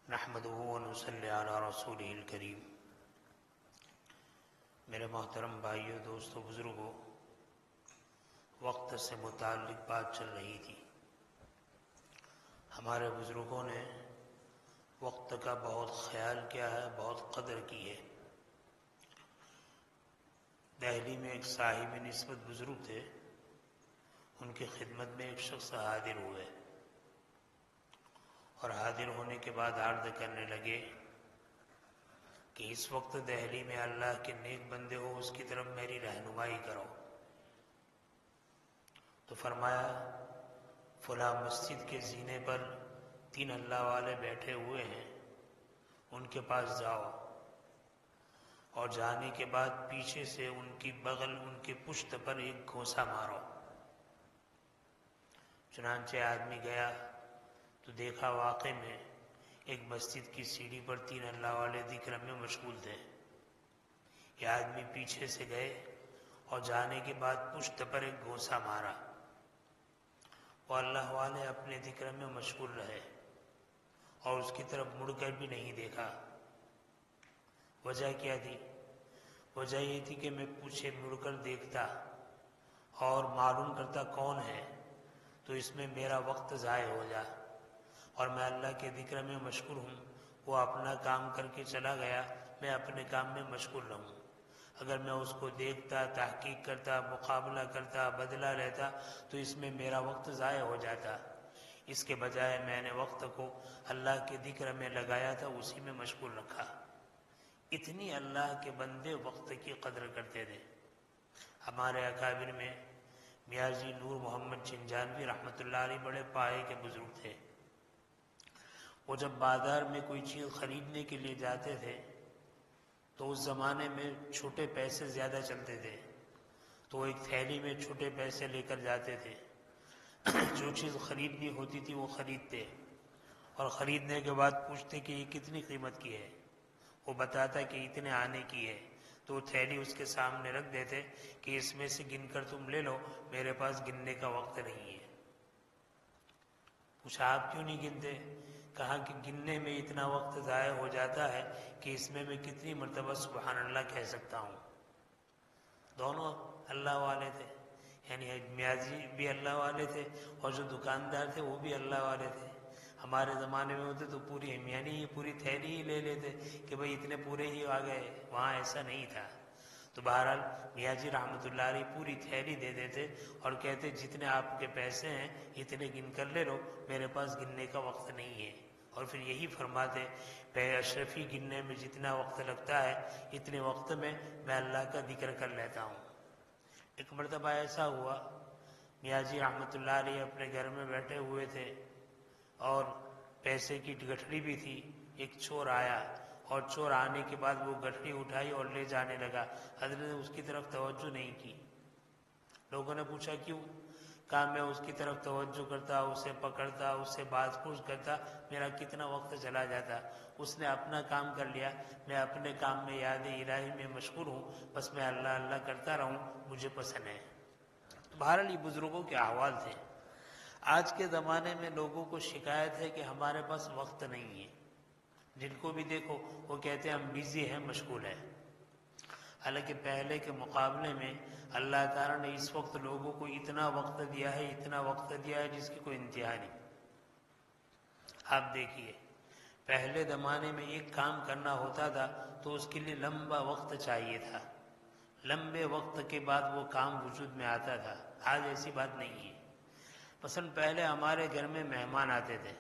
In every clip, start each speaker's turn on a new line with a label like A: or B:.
A: نحمدہ ونصلی علی رسولہ الکریم۔ میرے محترم بھائیوں، دوستوں، بزرگوں، وقت سے متعلق بات چل رہی تھی۔ ہمارے بزرگوں نے وقت کا بہت خیال کیا ہے، بہت قدر کی ہے۔ دہلی میں ایک صاحب نسبت بزرگ تھے، ان کی خدمت میں ایک شخص حاضر ہوئے اور حاضر ہونے کے بعد عرض کرنے لگے کہ اس وقت دہلی میں اللہ کے نیک بندے ہو، اس کی طرف میری رہنمائی کرو۔ تو فرمایا فلاں مسجد کے زینے پر 3 اللہ والے بیٹھے ہوئے ہیں، ان کے پاس جاؤ اور جانے کے بعد پیچھے سے ان کی بغل، ان کے پشت پر ایک گھونسا مارو۔ چنانچہ آدمی گیا تو دیکھا واقع میں ایک مسجد کی سیڑھی پر 3 اللہ والے ذکر میں مشغول تھے۔ یہ آدمی پیچھے سے گئے اور جانے کے بعد پشت پر ایک گھونسا مارا۔ وہ اللہ والے اپنے ذکر میں مشغول رہے اور اس کی طرف مڑ کر بھی نہیں دیکھا۔ وجہ کیا تھی؟ وجہ یہ تھی کہ میں پیچھے مڑ کر دیکھتا اور معلوم کرتا کون ہے تو اس میں میرا وقت ضائع ہو جا، اور میں اللہ کے ذکر میں مشغول ہوں، وہ اپنا کام کر کے چلا گیا، میں اپنے کام میں مشغول رہوں۔ اگر میں اس کو دیکھتا، تحقیق کرتا، مقابلہ کرتا، بدلہ لیتا تو اس میں میرا وقت ضائع ہو جاتا۔ اس کے بجائے میں نے وقت کو اللہ کے ذکر میں لگایا تھا، اسی میں مشغول رکھا۔ اتنی اللہ کے بندے وقت کی قدر کرتے تھے۔ ہمارے اکابر میں میاں جی نور محمد چنجانوی رحمۃ اللہ علیہ بڑے پائے کے بزرگ تھے۔ وہ جب بازار میں کوئی چیز خریدنے کے لیے جاتے تھے تو اس زمانے میں چھوٹے پیسے زیادہ چلتے تھے، تو وہ ایک تھیلی میں چھوٹے پیسے لے کر جاتے تھے۔ جو چیز خریدنی ہوتی تھی وہ خریدتے اور خریدنے کے بعد پوچھتے کہ یہ کتنی قیمت کی ہے۔ وہ بتاتا کہ اتنے آنے کی ہے، تو وہ تھیلی اس کے سامنے رکھ دیتے کہ اس میں سے گن کر تم لے لو، میرے پاس گننے کا وقت نہیں ہے۔ پوچھا آپ کیوں نہیں گنتے؟ کہا کہ گننے میں اتنا وقت ضائع ہو جاتا ہے کہ اس میں کتنی مرتبہ سبحان اللہ کہہ سکتا ہوں۔ دونوں اللہ والے تھے، یعنی میاں جی بھی اللہ والے تھے اور جو دکاندار تھے وہ بھی اللہ والے تھے۔ ہمارے زمانے میں ہوتے تو پوری یعنی یہ پوری تھیلی ہی لے لیتے کہ بھئی اتنے پورے ہی آ گئے، وہاں ایسا نہیں تھا۔ تو بہرحال میاں جی رحمۃ اللہ علیہ پوری تھیلی دے دیتے اور کہتے جتنے آپ کے پیسے ہیں اتنے گن کر لے لو، میرے پاس گننے کا وقت نہیں ہے۔ اور پھر یہی فرماتے اشرفی گننے میں جتنا وقت لگتا ہے اتنے وقت میں اللہ کا ذکر کر لیتا ہوں۔ ایک مرتبہ ایسا ہوا، میاں جی رحمۃ اللہ علیہ اپنے گھر میں بیٹھے ہوئے تھے اور پیسے کی گٹھڑی بھی تھی۔ ایک چور آیا اور چور آنے کے بعد وہ گٹھڑی اٹھائی اور لے جانے لگا۔ حضرت نے اس کی طرف توجہ نہیں کی۔ لوگوں نے پوچھا کیوں؟ کہا میں اس کی طرف توجہ کرتا، اسے پکڑتا، اس سے بات پوچھ کرتا، میرا کتنا وقت چلا جاتا۔ اس نے اپنا کام کر لیا، میں اپنے کام میں یاد الہی میں مشغول ہوں، بس میں اللہ اللہ کرتا رہوں، مجھے پسند ہے۔ بہرحال یہ بزرگوں کے احوال تھے۔ آج کے زمانے میں لوگوں کو شکایت ہے کہ ہمارے پاس وقت نہیں ہے۔ جن کو بھی دیکھو وہ کہتے ہیں ہم بیزی ہیں، مشغول ہیں۔ حالانکہ پہلے کے مقابلے میں اللہ تعالیٰ نے اس وقت لوگوں کو اتنا وقت دیا ہے، اتنا وقت دیا ہے جس کی کوئی انتہا نہیں۔ آپ دیکھیے پہلے زمانے میں ایک کام کرنا ہوتا تھا تو اس کے لیے لمبا وقت چاہیے تھا، لمبے وقت کے بعد وہ کام وجود میں آتا تھا۔ آج ایسی بات نہیں ہے۔ مثلا پہلے ہمارے گھر میں مہمان آتے تھے،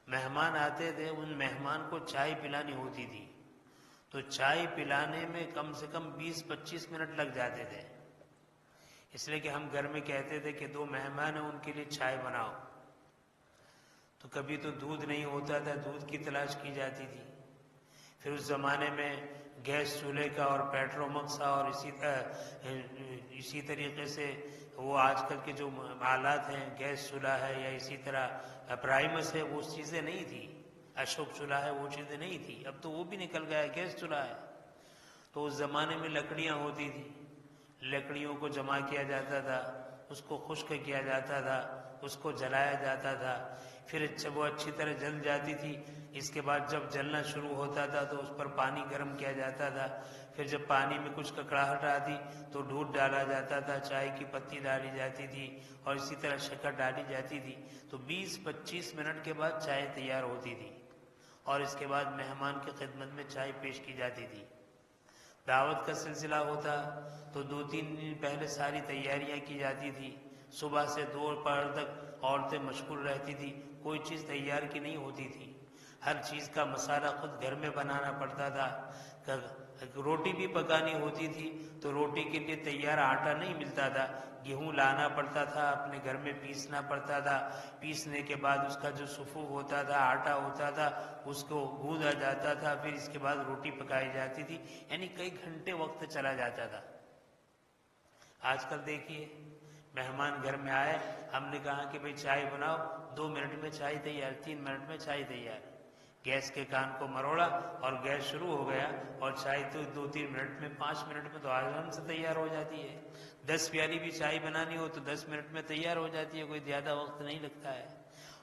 A: مہمان آتے تھے، ان مہمان کو چائے پلانی ہوتی تھی تو چائے پلانے میں کم سے کم 20-25 منٹ لگ جاتے تھے، اس لیے کہ ہم گھر میں کہتے تھے کہ 2 مہمان ہیں ان کے لیے چائے بناؤ۔ تو کبھی تو دودھ نہیں ہوتا تھا، دودھ کی تلاش کی جاتی تھی۔ پھر اس زمانے میں گیس چولہے کا اور پیٹرومکس کا اور اسی طریقے سے وہ آج کل کے جو آلات ہیں، گیس چولہا ہے یا اسی طرح پرائمس ہے، وہ چیزیں نہیں تھی۔ اشوک چولہا ہے، وہ چیزیں نہیں تھی۔ اب تو وہ بھی نکل گیا، گیس چولہا ہے۔ تو اس زمانے میں لکڑیاں ہوتی تھی، لکڑیوں کو جمع کیا جاتا تھا، اس کو خشک کیا جاتا تھا، اس کو جلایا جاتا تھا، پھر جب وہ اچھی طرح جل جاتی تھی، اس کے بعد جب جلنا شروع ہوتا تھا تو اس پر پانی گرم کیا جاتا تھا، پھر جب پانی میں کچھ ککڑاہٹ آتی تو دودھ ڈالا جاتا تھا، چائے کی پتی ڈالی جاتی تھی اور اسی طرح شکر ڈالی جاتی تھی، تو 20-25 منٹ کے بعد چائے تیار ہوتی تھی اور اس کے بعد مہمان کی خدمت میں چائے پیش کی جاتی تھی۔ دعوت کا سلسلہ ہوتا تو 2-3 دن پہلے ساری تیاریاں کی جاتی تھی، صبح سے دوپہر تک عورتیں مشغول رہتی تھی، کوئی چیز تیار کی نہیں ہوتی تھی، ہر چیز کا مسالہ خود گھر میں بنانا پڑتا تھا۔ روٹی بھی پکانی ہوتی تھی تو روٹی کے لیے تیار آٹا نہیں ملتا تھا، گیہوں لانا پڑتا تھا، اپنے گھر میں پیسنا پڑتا تھا، پیسنے کے بعد اس کا جو صفو ہوتا تھا، آٹا ہوتا تھا، اس کو گوندھا جاتا تھا، پھر اس کے بعد روٹی پکائی جاتی تھی، یعنی کئی گھنٹے وقت چلا جاتا تھا۔ آج کل دیکھیے مہمان گھر میں آئے، ہم نے کہا کہ بھئی چائے بناؤ، 2 منٹ میں چائے تیار، 3 منٹ میں چائے تیار، گیس کے کان کو مروڑا اور گیس شروع ہو گیا اور چائے تو 2-3 منٹ میں، 5 منٹ میں تو آرام سے تیار ہو جاتی ہے۔ 10 پیالی بھی چائے بنانی ہو تو 10 منٹ میں تیار ہو جاتی ہے، کوئی زیادہ وقت نہیں لگتا ہے۔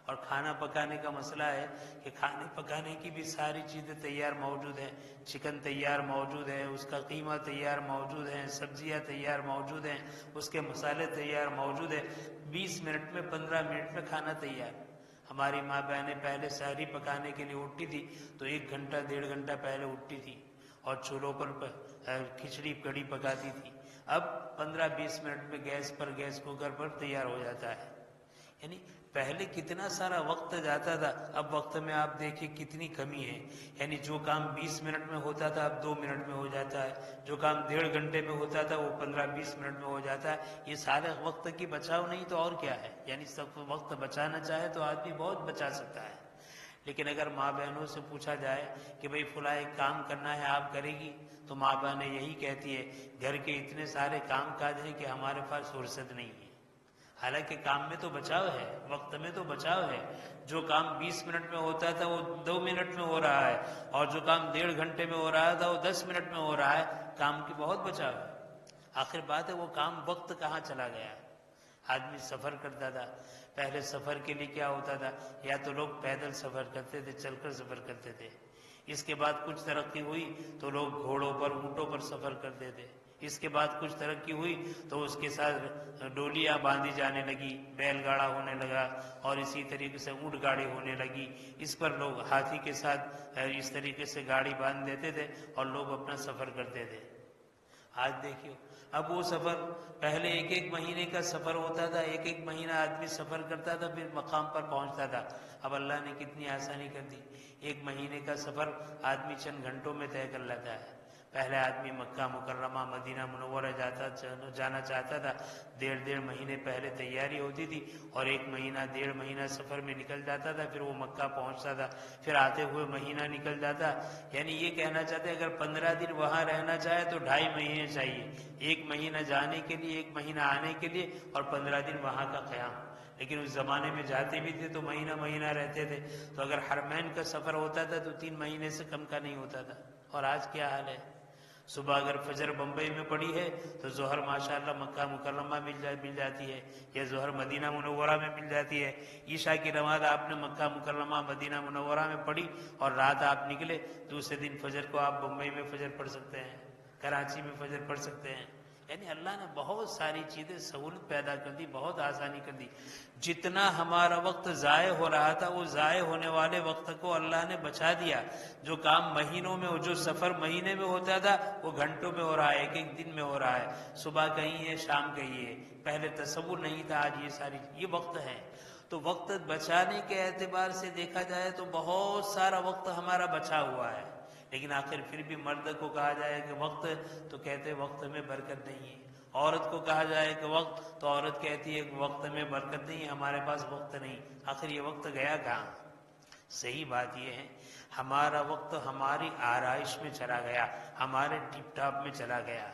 A: اور کھانا پکانے کا مسئلہ ہے کہ کھانے پکانے کی بھی ساری چیزیں تیار موجود ہیں، چکن تیار موجود ہے، اس کا قیمہ تیار موجود ہے، سبزیاں تیار موجود ہیں، اس کے مسالے تیار موجود ہیں، 20 منٹ میں 15 منٹ میں کھانا تیار۔ ہماری ماں بہنیں پہلے سحری پکانے کے لیے اٹھتی تھی تو 1 گھنٹہ 1.5 گھنٹہ پہلے اٹھتی تھی اور چولہوں پر کھچڑی کڑی پکاتی تھی، اب 15-20 منٹ میں گیس پر، گیس کوکر پر تیار ہو جاتا ہے۔ یعنی پہلے کتنا سارا وقت جاتا تھا، اب وقت میں آپ دیکھیں کتنی کمی ہے، یعنی جو کام 20 منٹ میں ہوتا تھا اب 2 منٹ میں ہو جاتا ہے، جو کام 1.5 گھنٹے میں ہوتا تھا وہ 15-20 منٹ میں ہو جاتا ہے۔ یہ سارے وقت کی بچاؤ نہیں تو اور کیا ہے، یعنی سب وقت بچانا چاہے تو آدمی بہت بچا سکتا ہے۔ لیکن اگر ماں بہنوں سے پوچھا جائے کہ بھئی فلاں ایک کام کرنا ہے آپ کرے گی، تو ماں بہنیں یہی کہتی ہے گھر کے اتنے سارے کام کاج ہیں کہ ہمارے پاس فرصت نہیں ہے۔ حالانکہ کام میں تو بچاؤ ہے، وقت میں تو بچاؤ ہے، جو کام 20 منٹ میں ہوتا تھا وہ 2 منٹ میں ہو رہا ہے اور جو کام 1.5 گھنٹے میں ہو رہا تھا وہ 10 منٹ میں ہو رہا ہے، کام کی بہت بچاؤ ہے۔ آخر بات ہے وہ کام وقت کہاں چلا گیا۔ آدمی سفر کرتا تھا، پہلے سفر کے لیے کیا ہوتا تھا، یا تو لوگ پیدل سفر کرتے تھے، چل کر سفر کرتے تھے، اس کے بعد کچھ ترقی ہوئی تو لوگ گھوڑوں پر، اونٹوں پر سفر کرتے تھے، اس کے بعد کچھ ترقی ہوئی تو اس کے ساتھ ڈولیاں باندھی جانے لگی، بیل گاڑا ہونے لگا اور اسی طریقے سے اونٹ گاڑی ہونے لگی، اس پر لوگ ہاتھی کے ساتھ اس طریقے سے گاڑی باندھ دیتے تھے اور لوگ اپنا سفر کرتے تھے۔ آج دیکھیے اب وہ سفر پہلے 1-1 مہینے کا سفر ہوتا تھا، 1-1 مہینہ آدمی سفر کرتا تھا پھر مقام پر پہنچتا تھا، اب اللہ نے کتنی آسانی کر دی، 1 مہینے کا سفر آدمی چند گھنٹوں میں طے کر لیتا ہے۔ پہلے آدمی مکہ مکرمہ مدینہ منورہ جانا چاہتا تھا، 1.5 مہینے پہلے تیاری ہوتی تھی اور 1 مہینہ 1.5 مہینہ سفر میں نکل جاتا تھا، پھر وہ مکہ پہنچتا تھا، پھر آتے ہوئے مہینہ نکل جاتا۔ یعنی یہ کہنا چاہتے اگر 15 دن وہاں رہنا چاہے تو 2.5 مہینے چاہیے، 1 مہینہ جانے کے لیے، 1 مہینہ آنے کے لیے اور 15 دن وہاں کا قیام۔ لیکن اس زمانے میں جاتے بھی تھے تو مہینہ مہینہ رہتے تھے، تو اگر حرمین کا سفر ہوتا تھا تو 3 مہینے سے کم کا نہیں ہوتا تھا۔ اور آج کیا حال ہے، صبح اگر فجر بمبئی میں پڑی ہے تو ظہر ماشاءاللہ مکہ مکرمہ مل جاتی ہے، یا ظہر مدینہ منورہ میں مل جاتی ہے، عشاء کی نماز آپ نے مکہ مکرمہ مدینہ منورہ میں پڑھی اور رات آپ نکلے، دوسرے دن فجر کو آپ بمبئی میں فجر پڑھ سکتے ہیں، کراچی میں فجر پڑھ سکتے ہیں۔ یعنی اللہ نے بہت ساری چیزیں سہولت پیدا کر دی، بہت آسانی کر دی۔ جتنا ہمارا وقت ضائع ہو رہا تھا وہ ضائع ہونے والے وقت کو اللہ نے بچا دیا۔ جو کام مہینوں میں، جو سفر مہینے میں ہوتا تھا وہ گھنٹوں میں ہو رہا ہے، 1-1 دن میں ہو رہا ہے، صبح کہیں ہے شام کہیں ہے، پہلے تصور نہیں تھا، آج یہ ساری یہ وقت ہے۔ تو وقت بچانے کے اعتبار سے دیکھا جائے تو بہت سارا وقت ہمارا بچا ہوا ہے، لیکن آخر پھر بھی مرد کو کہا جائے کہ وقت، تو کہتے وقت میں برکت نہیں ہے، عورت کو کہا جائے کہ وقت، تو عورت کہتی ہے کہ وقت میں برکت نہیں ہے، ہمارے پاس وقت نہیں۔ آخر یہ وقت گیا کہاں؟ صحیح بات یہ ہے ہمارا وقت ہماری آرائش میں چلا گیا، ہمارے ٹپ ٹاپ میں چلا گیا۔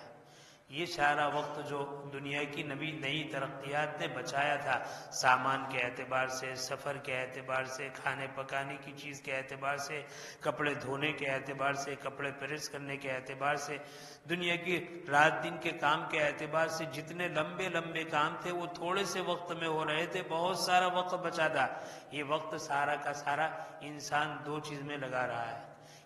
A: یہ سارا وقت جو دنیا کی نئی ترقیات نے بچایا تھا، سامان کے اعتبار سے، سفر کے اعتبار سے، کھانے پکانے کی چیز کے اعتبار سے، کپڑے دھونے کے اعتبار سے، کپڑے پریس کرنے کے اعتبار سے، دنیا کی رات دن کے کام کے اعتبار سے، جتنے لمبے لمبے کام تھے وہ تھوڑے سے وقت میں ہو رہے تھے، بہت سارا وقت بچا تھا۔ یہ وقت سارا کا سارا انسان دو چیز میں لگا رہا ہے،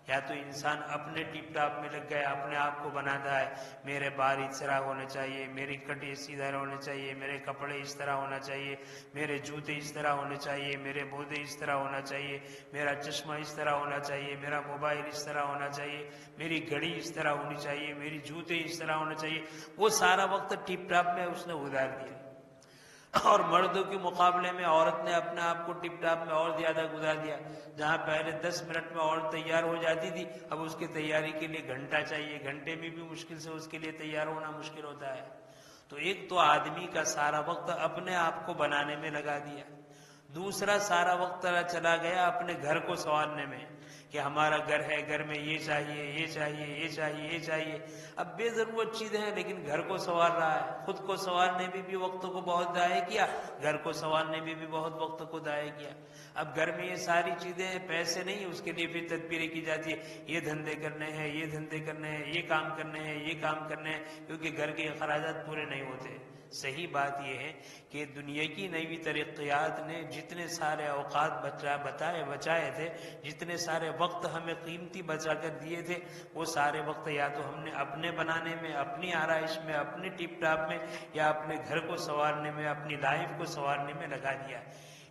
A: یا تو انسان اپنے ٹپ ٹاپ میں لگ گیا، اپنے آپ کو بناتا ہے، میرے بال اس طرح ہونے چاہیے، میری کٹی اسی طرح ہونے چاہیے، میرے کپڑے اس طرح ہونا چاہیے، میرے جوتے اس طرح ہونے چاہیے، میرے بودے اس طرح ہونا چاہیے، میرا چشمہ اس طرح ہونا چاہیے، میرا موبائل اس طرح ہونا چاہیے، میری گھڑی اس طرح ہونی چاہیے، میری جوتے اس طرح ہونا چاہیے۔ وہ سارا وقت ٹپ ٹاپ میں اس نے گزار دیا، اور مردوں کے مقابلے میں عورت نے اپنے آپ کو ٹپ ٹاپ میں اور زیادہ گزار دیا۔ جہاں پہلے 10 منٹ میں عورت تیار ہو جاتی تھی، اب اس کی تیاری کے لیے گھنٹہ چاہیے، گھنٹے میں بھی مشکل سے اس کے لیے تیار ہونا مشکل ہوتا ہے۔ تو ایک تو آدمی کا سارا وقت اپنے آپ کو بنانے میں لگا دیا، دوسرا سارا وقت چلا گیا اپنے گھر کو سنوارنے میں، کہ ہمارا گھر ہے، گھر میں یہ چاہیے، یہ چاہیے، یہ چاہیے، یہ چاہیے۔ اب بے ضرورت چیزیں ہیں، لیکن گھر کو سنوار رہا ہے۔ خود کو سنوارنے میں بھی وقت کو بہت ضائع کیا، گھر کو سنوارنے میں بھی بہت وقت کو ضائع کیا۔ اب گھر میں یہ ساری چیزیں ہیں، پیسے نہیں، اس کے لیے پھر تدبیریں کی جاتی ہے، یہ دھندے کرنے ہیں، یہ دھندے کرنے ہیں، یہ کام کرنے ہیں، یہ کام کرنے ہیں، کیونکہ گھر کے اخراجات پورے نہیں ہوتے۔ صحیح بات یہ ہے کہ دنیا کی نئی ترقیات نے جتنے سارے اوقات بچائے تھے، جتنے سارے وقت ہمیں قیمتی بچا کر دیے تھے، وہ سارے وقت یا تو ہم نے اپنے بنانے میں، اپنی آرائش میں، اپنے ٹپ ٹاپ میں، یا اپنے گھر کو سنوارنے میں، اپنی لائف کو سنوارنے میں لگا دیا۔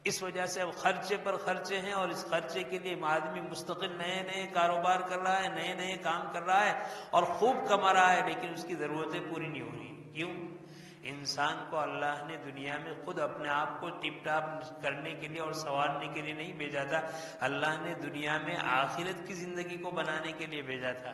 A: اس وجہ سے اب خرچے پر خرچے ہیں، اور اس خرچے کے لیے آدمی مستقل نئے نئے کاروبار کر رہا ہے، نئے نئے کام کر رہا ہے، اور خوب کما رہا ہے، لیکن اس کی ضرورتیں پوری نہیں ہو رہی۔ کیوں؟ انسان کو اللہ نے دنیا میں خود اپنے آپ کو ٹپ ٹاپ کرنے کے لیے اور سنوارنے کے لیے نہیں بھیجا تھا، اللہ نے دنیا میں آخرت کی زندگی کو بنانے کے لیے بھیجا تھا۔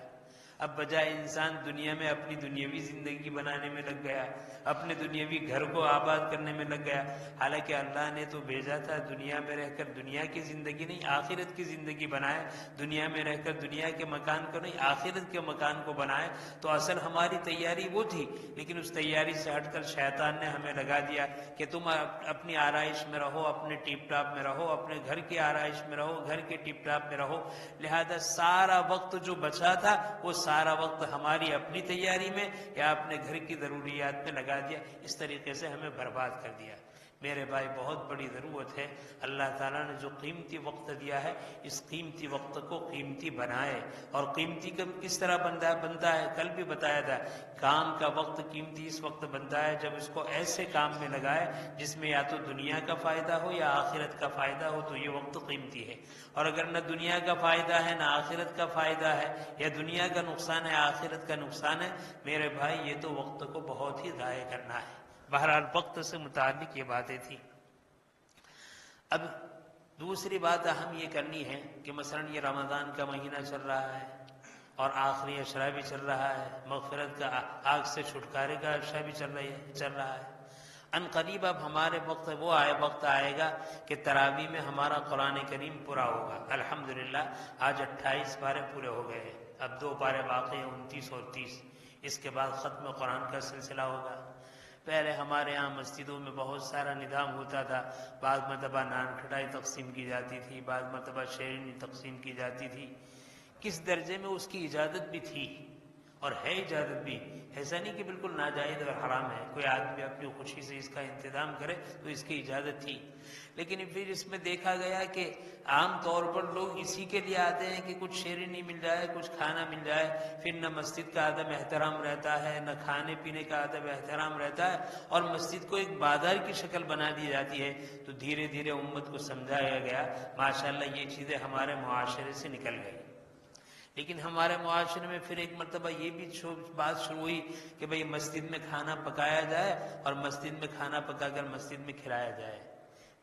A: اب بجائے انسان دنیا میں اپنی دنیاوی زندگی بنانے میں لگ گیا، اپنے دنیاوی گھر کو آباد کرنے میں لگ گیا، حالانکہ اللہ نے تو بھیجا تھا دنیا میں رہ کر دنیا کی زندگی نہیں، آخرت کی زندگی بنائے، دنیا میں رہ کر دنیا کے مکان کو نہیں، آخرت کے مکان کو بنائے۔ تو اصل ہماری تیاری وہ تھی، لیکن اس تیاری سے ہٹ کر شیطان نے ہمیں لگا دیا کہ تم اپنی آرائش میں رہو، اپنے ٹپ ٹاپ میں رہو، اپنے گھر کی آرائش میں رہو، گھر کے ٹپ ٹاپ میں رہو، لہذا سارا وقت جو بچا تھا وہ سارا وقت ہماری اپنی تیاری میں یا اپنے گھر کی ضروریات میں لگا دیا، اس طریقے سے ہمیں برباد کر دیا۔ میرے بھائی، بہت بڑی ضرورت ہے، اللہ تعالیٰ نے جو قیمتی وقت دیا ہے، اس قیمتی وقت کو قیمتی بنائے۔ اور قیمتی کس طرح بنتا ہے؟ کل بھی بتایا تھا، کام کا وقت قیمتی اس وقت بنتا ہے جب اس کو ایسے کام میں لگائے جس میں یا تو دنیا کا فائدہ ہو یا آخرت کا فائدہ ہو، تو یہ وقت قیمتی ہے۔ اور اگر نہ دنیا کا فائدہ ہے نہ آخرت کا فائدہ ہے، یا دنیا کا نقصان ہے آخرت کا نقصان ہے، میرے بھائی یہ تو وقت کو بہت ہی ضائع کرنا ہے۔ بہرحال وقت سے متعلق یہ باتیں تھیں۔ اب دوسری بات اہم یہ کرنی ہے کہ مثلا یہ رمضان کا مہینہ چل رہا ہے اور آخری عشرہ بھی چل رہا ہے، مغفرت کا، آگ سے چھٹکارے کا عشرہ بھی چل رہا ہے۔ ان قریب اب ہمارے وقت آئے گا کہ تراویح میں ہمارا قرآن کریم پورا ہوگا۔ الحمدللہ آج 28 پارے پورے ہو گئے ہیں، اب 2 پارے باقی ہیں، 29 اور 30۔ اس کے بعد ختم قرآن کا سلسلہ ہوگا۔ پہلے ہمارے ہاں مسجدوں میں بہت سارا نظام ہوتا تھا، بعض مرتبہ نان کھٹائی تقسیم کی جاتی تھی، بعض مرتبہ شیرینی تقسیم کی جاتی تھی۔ کس درجے میں اس کی اجازت بھی تھی اور ہے اجازت بھی، ایسا نہیں کہ بالکل ناجائز اور حرام ہے، کوئی آدمی اپنی خوشی سے اس کا انتظام کرے تو اس کی اجازت تھی۔ لیکن پھر اس میں دیکھا گیا کہ عام طور پر لوگ اسی کے لیے آتے ہیں کہ کچھ شیرینی مل جائے، کچھ کھانا مل جائے، پھر نہ مسجد کا ادب احترام رہتا ہے، نہ کھانے پینے کا ادب احترام رہتا ہے، اور مسجد کو ایک بازار کی شکل بنا دی جاتی ہے۔ تو دھیرے دھیرے امت کو سمجھایا گیا، ماشاءاللہ یہ چیزیں ہمارے معاشرے سے نکل گئی۔ لیکن ہمارے معاشرے میں پھر ایک مرتبہ یہ بھی بات شروع ہوئی کہ بھئی مسجد میں کھانا پکایا جائے اور مسجد میں کھانا پکا کر مسجد میں کھلایا جائے۔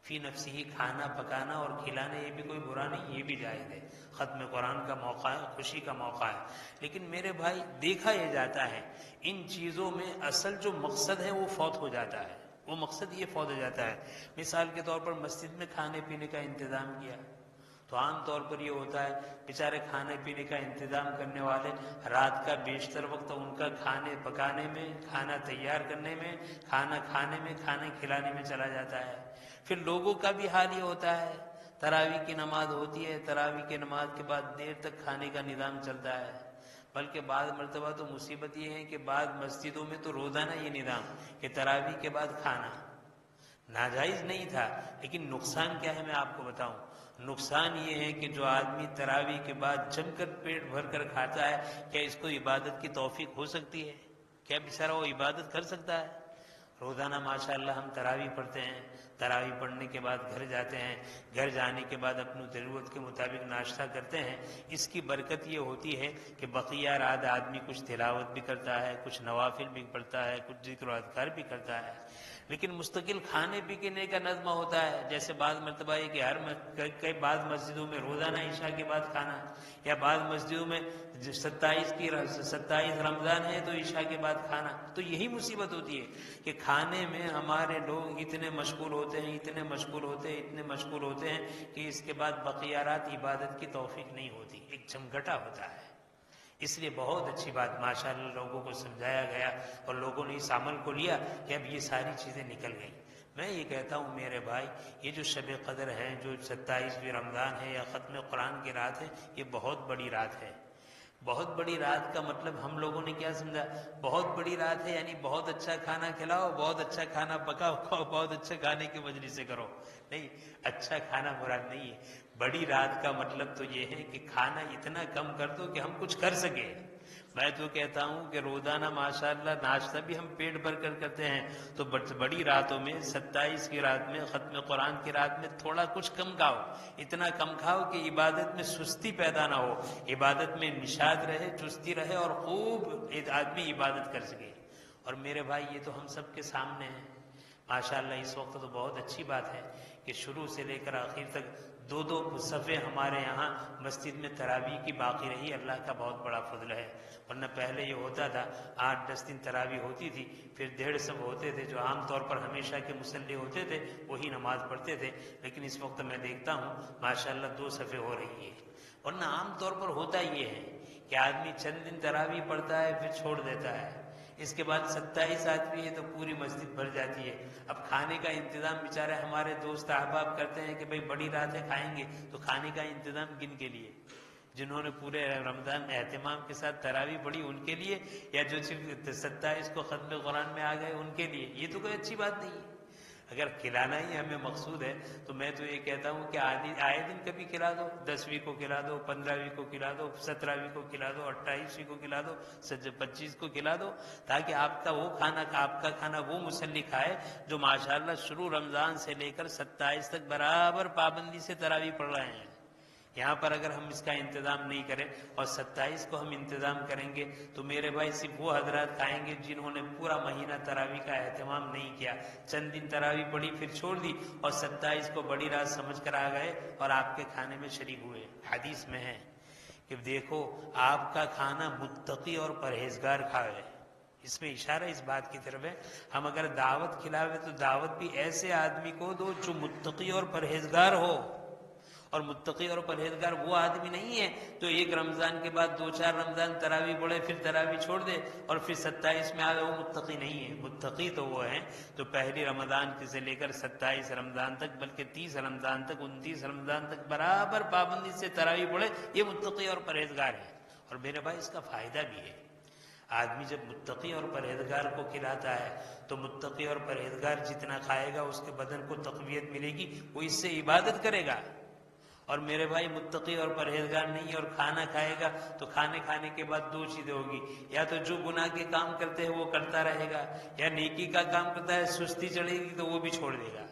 A: فی نفسی ہی کھانا پکانا اور کھلانا یہ بھی کوئی برا نہیں، یہ بھی جائز ہے، ختم قرآن کا موقع ہے، خوشی کا موقع ہے۔ لیکن میرے بھائی دیکھا یہ جاتا ہے ان چیزوں میں اصل جو مقصد ہے وہ فوت ہو جاتا ہے، وہ مقصد یہ فوت ہو جاتا ہے۔ مثال کے طور پر مسجد میں کھانے پینے کا انتظام کیا تو عام طور پر یہ ہوتا ہے بیچارے کھانے پینے کا انتظام کرنے والے رات کا بیشتر وقت ان کا کھانے پکانے میں، کھانا تیار کرنے میں، کھانا کھانے میں، کھانا کھلانے میں چلا جاتا ہے۔ پھر لوگوں کا بھی حال یہ ہوتا ہے، تراویح کی نماز ہوتی ہے، تراویح کی نماز کے بعد دیر تک کھانے کا نظام چلتا ہے، بلکہ بعض مرتبہ تو مصیبت یہ ہے کہ بعض مسجدوں میں تو روزانہ یہ نظام کہ تراویح کے بعد کھانا ناجائز نہیں تھا، لیکن نقصان کیا ہے میں آپ کو بتاؤں۔ نقصان یہ ہے کہ جو آدمی تراویح کے بعد جم کر پیٹ بھر کر کھاتا ہے، کیا اس کو عبادت کی توفیق ہو سکتی ہے؟ کیا بیچارہ وہ عبادت کر سکتا ہے؟ روزانہ ماشاءاللہ ہم تراویح پڑھتے ہیں، تراویح پڑھنے کے بعد گھر جاتے ہیں، گھر جانے کے بعد اپنی ضرورت کے مطابق ناشتہ کرتے ہیں۔ اس کی برکت یہ ہوتی ہے کہ بقیہ رات آدمی کچھ تلاوت بھی کرتا ہے، کچھ نوافل بھی پڑھتا ہے، کچھ ذکر و اذکار بھی کرتا ہے۔ لیکن مستقل کھانے پینے کا نظمہ ہوتا ہے، جیسے بعض مرتبہ ہے کہ کئی بعض مسجدوں میں روزانہ عشاء کے بعد کھانا، یا بعض مسجدوں میں 27 رمضان ہے تو عشاء کے بعد کھانا۔ تو یہی مصیبت ہوتی ہے کہ کھانے میں ہمارے لوگ اتنے مشغول ہوتے ہیں، اتنے مشغول ہوتے ہیں کہ اس کے بعد بقیہ رات عبادت کی توفیق نہیں ہوتی، ایک جمگھٹا ہوتا ہے۔ اس لیے بہت اچھی بات ماشاءاللہ لوگوں کو سمجھایا گیا اور لوگوں نے اس عمل کو لیا کہ اب یہ ساری چیزیں نکل گئیں۔ میں یہ کہتا ہوں میرے بھائی، یہ جو شب قدر ہے، جو 27ویں رمضان ہے یا ختم قرآن کی رات ہے، یہ بہت بڑی رات ہے۔ بہت بڑی رات کا مطلب ہم لوگوں نے کیا سمجھا؟ بہت بڑی رات ہے یعنی بہت اچھا کھانا کھلاؤ، بہت اچھا کھانا پکاؤ، بہت اچھا کھانے کی مجلسیں کرو۔ نہیں، اچھا کھانا مراد نہیں ہے۔ بڑی رات کا مطلب تو یہ ہے کہ کھانا اتنا کم کر دو کہ ہم کچھ کر سکیں۔ میں تو کہتا ہوں کہ روزانہ ماشاءاللہ ناشتہ بھی ہم پیٹ بھر کر کرتے ہیں، تو بڑی راتوں میں 27 کی رات میں، ختم قرآن کی رات میں تھوڑا کچھ کم کھاؤ، اتنا کم کھاؤ کہ عبادت میں سستی پیدا نہ ہو، عبادت میں نشاط رہے، چستی رہے اور خوب آدمی عبادت کر سکے۔ اور میرے بھائی یہ تو ہم سب کے سامنے ہے ماشاءاللہ۔ اس وقت تو بہت اچھی بات ہے کہ شروع سے لے کر آخر تک دو صفحے ہمارے یہاں مسجد میں تراویح کی باقی رہی، اللہ کا بہت بڑا فضل ہے۔ ورنہ پہلے یہ ہوتا تھا 8-10 دن تراویح ہوتی تھی، پھر 1.5 سب ہوتے تھے، جو عام طور پر ہمیشہ کے مصلی ہوتے تھے وہی نماز پڑھتے تھے، لیکن اس وقت میں دیکھتا ہوں ماشاءاللہ 2 صفحے ہو رہی ہے۔ ورنہ عام طور پر ہوتا یہ ہے کہ آدمی چند دن تراویح پڑھتا ہے پھر چھوڑ دیتا ہے، اس کے بعد 27 آدمی ہے تو پوری مسجد بھر جاتی ہے۔ اب کھانے کا انتظام بیچارے ہمارے دوست احباب کرتے ہیں کہ بھئی بڑی رات ہے کھائیں گے، تو کھانے کا انتظام کن کے لیے؟ جنہوں نے پورے رمضان اہتمام کے ساتھ تراویح پڑھی ان کے لیے، یا جو صرف 27 کو ختم قرآن میں آ گئے ان کے لیے؟ یہ تو کوئی اچھی بات نہیں ہے۔ اگر کھلانا ہی ہمیں مقصود ہے تو میں تو یہ کہتا ہوں کہ آئے دن کبھی کھلا دو، 10ویں کو کھلا دو، 15ویں کو کھلا دو، 17ویں کو کھلا دو، 28ویں کو کھلا دو، 25 کو کھلا دو، تاکہ آپ کا وہ کھانا، آپ کا کھانا وہ مصلی کھائے جو ماشاءاللہ شروع رمضان سے لے کر 27 تک برابر پابندی سے تراویح پڑھ رہے ہیں۔ یہاں پر اگر ہم اس کا انتظام نہیں کریں اور 27 کو ہم انتظام کریں گے تو میرے بھائی صرف وہ حضرات کھائیں گے جنہوں نے پورا مہینہ تراویح کا اہتمام نہیں کیا، چند دن تراویح پڑھی پھر چھوڑ دی اور 27 کو بڑی رات سمجھ کر آ گئے اور آپ کے کھانے میں شریک ہوئے۔ حدیث میں ہے کہ دیکھو آپ کا کھانا متقی اور پرہیزگار کھاوے، اس میں اشارہ اس بات کی طرف ہے۔ ہم اگر دعوت کھلاوے تو دعوت بھی ایسے آدمی کو دو جو متقی اور پرہیزگار ہو، اور متقی اور پرہیزگار وہ آدمی نہیں ہے جو ایک رمضان کے بعد 2-4 رمضان تراویح پڑھے پھر تراویح چھوڑ دے اور پھر 27 میں آگے، وہ متقی نہیں ہے۔ متقی تو وہ ہیں جو پہلی رمضان سے لے کر 27 رمضان تک، بلکہ 30 رمضان تک، 29 رمضان تک برابر پابندی سے تراویح پڑھے، یہ متقی اور پرہیزگار ہے۔ اور میرے بھائی اس کا فائدہ بھی ہے، آدمی جب متقی اور پرہیزگار کو کھلاتا ہے تو متقی اور پرہیزگار جتنا کھائے گا اس کے بدن کو تقویت ملے گی، وہ اس سے عبادت کرے گا۔ اور میرے بھائی متقی اور پرہیزگار نہیں اور کھانا کھائے گا تو کھانے کے بعد 2 چیزیں ہوگی، یا تو جو گناہ کے کام کرتے ہیں وہ کرتا رہے گا، یا نیکی کا کام کرتا ہے سستی چڑھے گی تو وہ بھی چھوڑ دے گا۔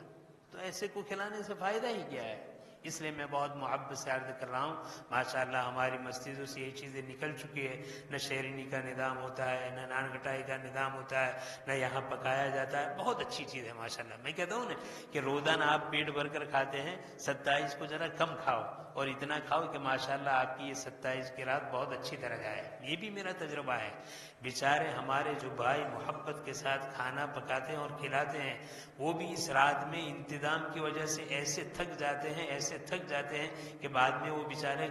A: تو ایسے کو کھلانے سے فائدہ ہی کیا ہے؟ اس لیے میں بہت محبت سے عرض کر رہا ہوں، ماشاءاللہ ہماری مسجدوں سے یہ چیزیں نکل چکی ہے، نہ شیرینی کا نظام ہوتا ہے، نہ نان گٹائی کا نظام ہوتا ہے، نہ یہاں پکایا جاتا ہے۔ بہت اچھی چیز ہے ماشاءاللہ۔ میں کہتا ہوں نا کہ روزانہ آپ پیٹ بھر کر کھاتے ہیں، 27 کو ذرا کم کھاؤ اور اتنا کھاؤ کہ ماشاءاللہ آپ کی یہ 27 کی رات بہت اچھی طرح جائے۔ یہ بھی میرا تجربہ ہے۔ بیچارے ہمارے جو بھائی محبت کے ساتھ کھانا پکاتے ہیں اور کھلاتے ہیں، وہ بھی اس رات میں انتظام کی وجہ سے ایسے تھک جاتے ہیں، ایسے ایسے تھک جاتے ہیں کہ بعد میں وہ بیچارے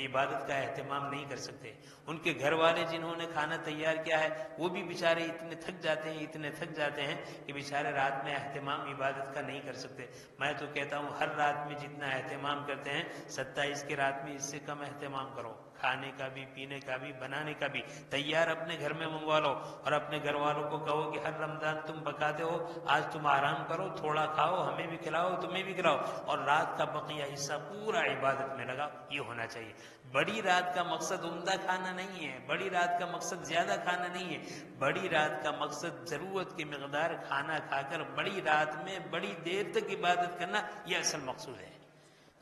A: عبادت کا اہتمام نہیں کر سکتے. ان کے گھر والے جنہوں نے کھانا تیار کیا ہے وہ بھی بیچارے اتنے تھک جاتے ہیں کہ بیچارے رات میں اہتمام عبادت کا نہیں کر سکتے. میں تو کہتا ہوں ہر رات میں جتنا اہتمام کرتے ہیں 27 کی رات میں اس سے کم اہتمام کرو. کھانے کا بھی، پینے کا بھی، بنانے کا بھی تیار اپنے گھر میں منگوا لو اور اپنے گھر والوں کو کہو کہ ہر رمضان تم پکاتے ہو، آج تم آرام کرو، تھوڑا کھاؤ، ہمیں بھی کھلاؤ، تمہیں بھی کھلاؤ، اور رات کا بقیہ حصہ پورا عبادت میں لگا. یہ ہونا چاہیے. بڑی رات کا مقصد عمدہ کھانا نہیں ہے، بڑی رات کا مقصد زیادہ کھانا نہیں ہے. بڑی رات کا مقصد ضرورت کی مقدار کھانا کھا کر بڑی رات میں بڑی دیر تک عبادت کرنا، یہ اصل مقصود ہے.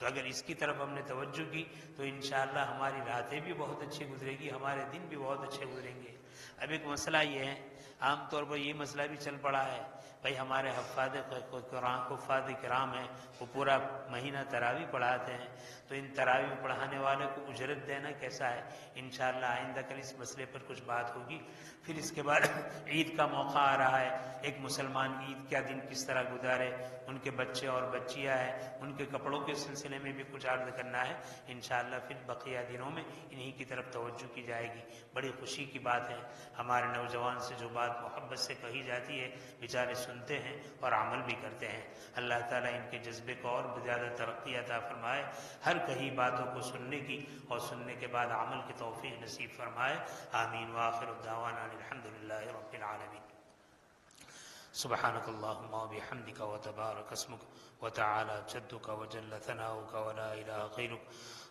A: تو اگر اس کی طرف ہم نے توجہ کی تو انشاءاللہ ہماری راتیں بھی بہت اچھی گزرے گی، ہمارے دن بھی بہت اچھے گزریں گے. اب ایک مسئلہ یہ ہے، عام طور پر یہ مسئلہ بھی چل پڑا ہے، بھائی ہمارے حفاظ کرام ہیں وہ پورا مہینہ تراویح پڑھاتے ہیں، تو ان تراویح پڑھانے والے کو اجرت دینا کیسا ہے؟ انشاءاللہ آئندہ کل اس مسئلے پر کچھ بات ہوگی. پھر اس کے بعد عید کا موقع آ رہا ہے، ایک مسلمان عید کا دن کس طرح گزارے، ان کے بچے اور بچیاں ہیں، ان کے کپڑوں کے سلسلے میں بھی کچھ عرض کرنا ہے. انشاءاللہ پھر بقیہ دنوں میں انہی کی طرف توجہ کی جائے گی. بڑی خوشی کی بات ہے، ہمارے نوجوان سے جو بات محبت سے کہی جاتی ہے بیچارے سنتے ہیں اور عمل بھی کرتے ہیں. اللہ تعالیٰ ان کے جذبے کو اور زیادہ ترقی عطا فرمائے، ہر کہی باتوں کو سننے کی اور سننے کے بعد عمل کی توفیق نصیب فرمائے. آمین. وآخر الدعوانا الحمدللہ رب العالمین. سبحانك اللهم وبحمدك وتبارك اسمك وتعالى جدك وجل ثناؤك ولا إله غيرك.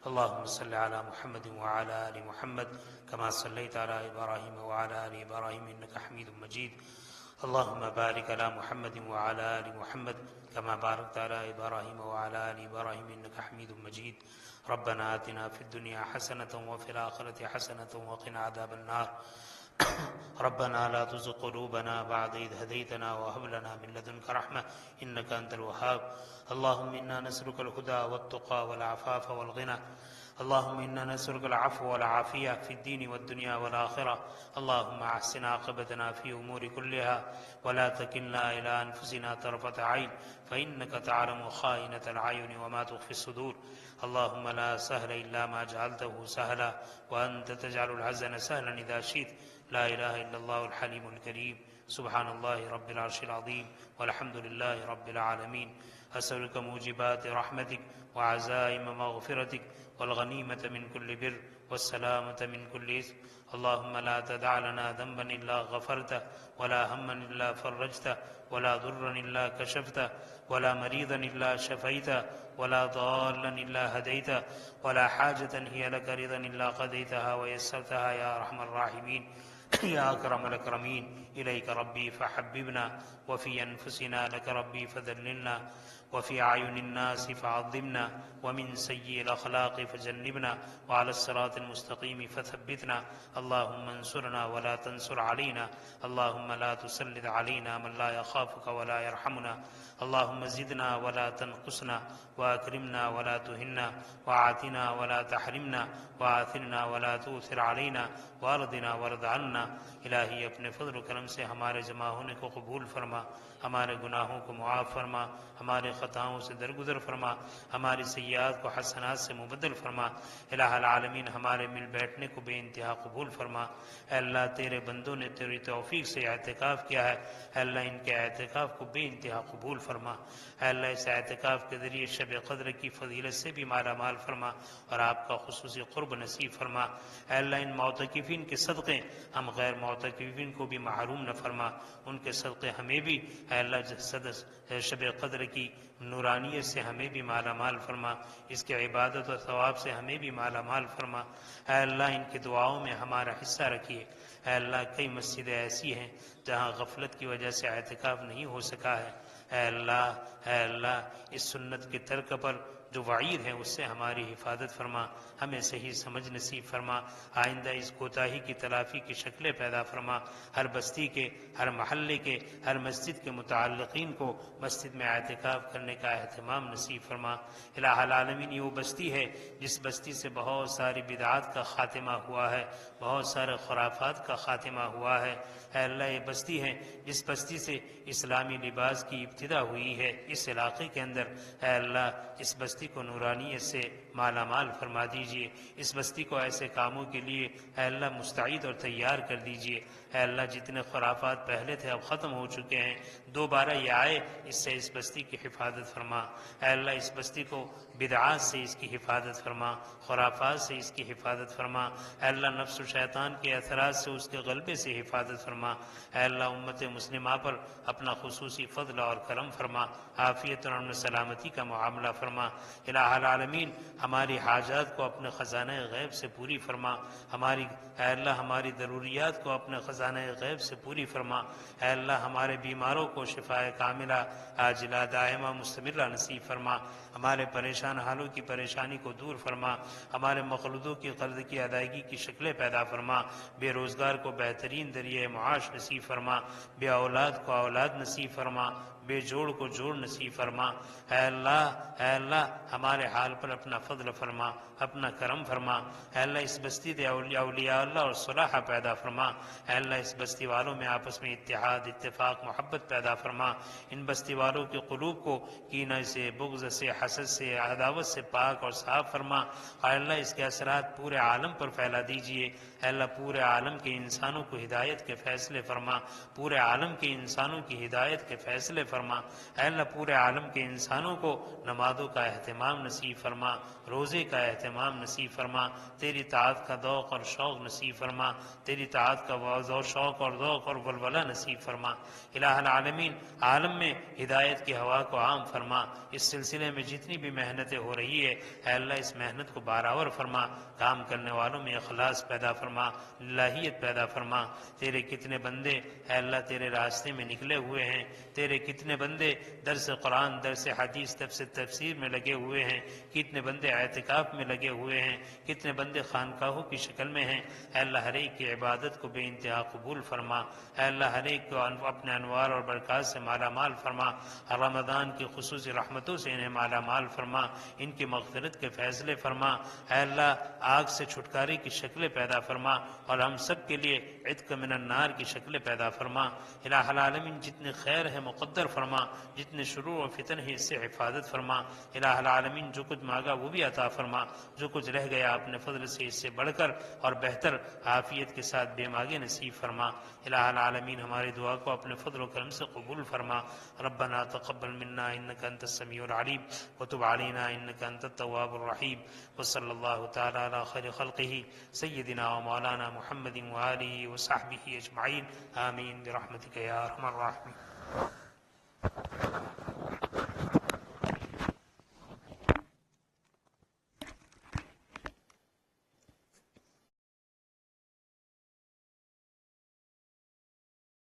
A: اللهم صل على محمد وعلى آل محمد كما صليت على إبراهيم وعلى آل إبراهيم إنك حميد مجيد. اللهم بارك على محمد وعلى آل محمد كما باركت على إبراهيم وعلى آل إبراهيم إنك حميد مجيد. ربنا آتنا في الدنيا حسنة وفي الآخرة حسنة وقنا عذاب النار. ربنا لا تزغ قلوبنا بعد إذ هديتنا وهب لنا من لدنك رحمة إنك أنت الوهاب. اللهم إنا نسألك الهدى والتقى والعفاف والغنى. اللهم إنا نسألك العفو والعافية في الدين والدنيا والآخرة. اللهم أحسن عاقبتنا في أمور كلها ولا تكلنا إلى أنفسنا طرفة عين فإنك تعلم خائنة الأعين وما تخفي الصدور. اللهم لا سهل إلا ما جعلته سهلا وأنت تجعل الحزن سهلا إذا شئت. لا إله إلا الله الحليم الكريم. سبحان الله رب العرش العظيم والحمد لله رب العالمين. أسألك موجبات رحمتك وعزائم مغفرتك والغنيمة من كل بر والسلامة من كل إثم. اللهم لا تدع لنا ذنبا إلا غفرته ولا هما إلا فرجته ولا ضرا إلا كشفته ولا مريضا إلا شفيته ولا ضالا إلا هديته ولا حاجة هي لك رضا إلا قضيتها ويسرتها يا أرحم الراحمين. يا أكرم الأكرمين. إليك ربي فحببنا وفي أنفسنا لك ربي فذللنا وفي أعين الناس فعظمنا ومن سيء الأخلاق فجنبنا وعلى الصراط المستقيم فثبتنا. اللهم انصرنا ولا تنصر علينا. اللهم لا تسلط علينا من لا يخافك ولا يرحمنا. اللهم زدنا ولا تنقصنا وأكرمنا ولا تهنا وآتنا ولا تحرمنا وآثرنا ولا تؤثر علينا وارضنا وارض عنا. الہی اپنے فضل و کرم سے ہمارے جمع ہونے کو قبول فرما، ہمارے گناہوں کو معاف فرما، ہمارے خطاؤں سے درگزر فرما، ہماری سیئات کو حسنات سے مبدل فرما. الہ العالمین ہمارے مل بیٹھنے کو بے انتہا قبول فرما. اے اللہ تیرے بندوں نے تیری توفیق سے اعتکاف کیا ہے، اے اللہ ان کے اعتکاف کو بے انتہا قبول فرما. اے اللہ اس اعتکاف کے ذریعے شب قدر کی فضیلت سے بھی مالا مال فرما اور آپ کا خصوصی قرب نصیب فرما. اے اللہ ان معتکفین کے صدقے ہم غیر معتکفین کو بھی محروم نہ فرما، ان کے صدقے ہمیں بھی اے اللہ شب قدر کی نورانیت سے ہمیں بھی مالا مال فرما، اس کے عبادت و ثواب سے ہمیں بھی مالا مال فرما. اے اللہ ان کی دعاؤں میں ہمارا حصہ رکھیے. اے اللہ کئی مسجدیں ایسی ہیں جہاں غفلت کی وجہ سے اعتکاف نہیں ہو سکا ہے. اے اللہ اس سنت کے ترک پر جو وعید ہے اس سے ہماری حفاظت فرما، ہمیں صحیح سمجھ نصیب فرما. آئندہ اس کوتاہی کی تلافی کی شکلیں پیدا فرما. ہر بستی کے، ہر محلے کے، ہر مسجد کے متعلقین کو مسجد میں اعتکاف کرنے کا اہتمام نصیب فرما. الہ العالمین یہ وہ بستی ہے جس بستی سے بہت ساری بدعات کا خاتمہ ہوا ہے، بہت سارے خرافات کا خاتمہ ہوا ہے. اے اللہ یہ بستی ہے جس بستی سے اسلامی لباس کی ابتدا ہوئی ہے اس علاقے کے اندر. اے اللہ اس بستی بستی کو نورانیت سے مالا مال فرما دیجئے، اس بستی کو ایسے کاموں کے لیے اے اللہ مستعد اور تیار کر دیجئے۔ اے اللہ جتنے خرافات پہلے تھے اب ختم ہو چکے ہیں، دوبارہ یہ آئے، اس سے اس بستی کی حفاظت فرما۔ اے اللہ اس بستی کو بدعات سے اس کی حفاظت فرما، خرافات سے اس کی حفاظت فرما۔ اے اللہ نفس و شیطان کے اثرات سے اس کے غلبے سے حفاظت فرما۔ اے اللہ امت مسلمہ پر اپنا خصوصی فضل اور کرم فرما، عافیت اور امن سلامتی کا معاملہ فرما۔ الہ العالمین ہماری حاجات کو اپنے خزانہ غیب سے پوری فرما، اے اللہ ہماری ضروریات کو اپنے خزانہ غیب سے پوری فرما۔ اے اللہ ہمارے بیماروں کو شفاء کاملہ عاجلہ دائمہ مستمرہ نصیب فرما، ہمارے پریشان حالوں کی پریشانی کو دور فرما، ہمارے مقروضوں کی قرض کی ادائیگی کی شکلیں پیدا فرما، بے روزگار کو بہترین ذریعہ معاش نصیب فرما، بے اولاد کو اولاد نصیب فرما، بے جوڑ کو جوڑ نصیب فرما۔ اے اللہ ہمارے حال پر اپنا فضل فرما، اپنا کرم فرما۔ اے اللہ اس بستی دے اولیاء اللہ اور صلاح پیدا فرما۔ اے اللہ اس بستی والوں میں آپس میں اتحاد، اتفاق، محبت پیدا فرما۔ ان بستی والوں کے قلوب کو کینہ سے، بغض سے، حسد سے، عداوت سے پاک اور صاف فرما۔ اے اللہ اس کے اثرات پورے عالم پر پھیلا دیجئے۔ اے اللہ پورے عالم کے انسانوں کو ہدایت کے فیصلے فرما، پورے عالم کے انسانوں کی ہدایت کے فیصلے فرما۔ اے اللہ پورے عالم کے انسانوں کو نمازوں کا اہتمام نصیب فرما، روزے کا اہتمام نصیب فرما، تیری طاعت کا ذوق اور شوق نصیب فرما، تیری طاعت کا شوق اور ذوق اور ولولہ نصیب فرما۔ الہ العالمین عالم میں ہدایت کی ہوا کو عام فرما، اس سلسلے میں جتنی بھی محنتیں ہو رہی ہے اے اللہ اس محنت کو بارآور فرما، کام کرنے والوں میں اخلاص پیدا فرما، للہیت پیدا فرما۔ تیرے کتنے بندے اے اللہ تیرے راستے میں نکلے ہوئے ہیں، تیرے کتنے بندے درس قرآن، درس حدیث، تفسیر میں لگے ہوئے ہیں، کتنے بندے اعتکاف میں لگے ہوئے ہیں، کتنے بندے خانقاہوں کی شکل میں ہیں۔ اے اللہ ہر ایک کی عبادت کو بے انتہا قبول فرما۔ اے اللہ ہر ایک کو اپنے انوار اور برکات سے مالا مال فرما، رمضان کی خصوصی رحمتوں سے انہیں مالا مال فرما، ان کی مغفرت کے فیصلے فرما۔ اے اللہ آگ سے چھٹکارے کی شکلیں پیدا فرما اور ہم سب کے لیے عتق من النار کی شکلیں پیدا فرما۔ الہ العالمین جتنے خیر ہے مقدر فرما، جتنے شرور و فتن ہے اس سے حفاظت فرما۔ الہ العالمین جو کچھ مانگا وہ بھی عطا فرما، جو کچھ رہ گیا اپنے فضل سے اس سے بڑھ کر اور بہتر عافیت کے ساتھ بے مانگے نصیب فرما۔ الہ العالمین ہماری دعا کو اپنے فضل و کرم سے قبول فرما۔ ربنا تقبل منا انک انت السمیع العلیم وتب علینا انک انت التواب الرحیم، وصلی اللہ تعالی علی خیر خلقہ سیدنا و مولانا محمد وآلہ وصحبہ اجمعین، آمین برحمتک یا ارحم الراحمین۔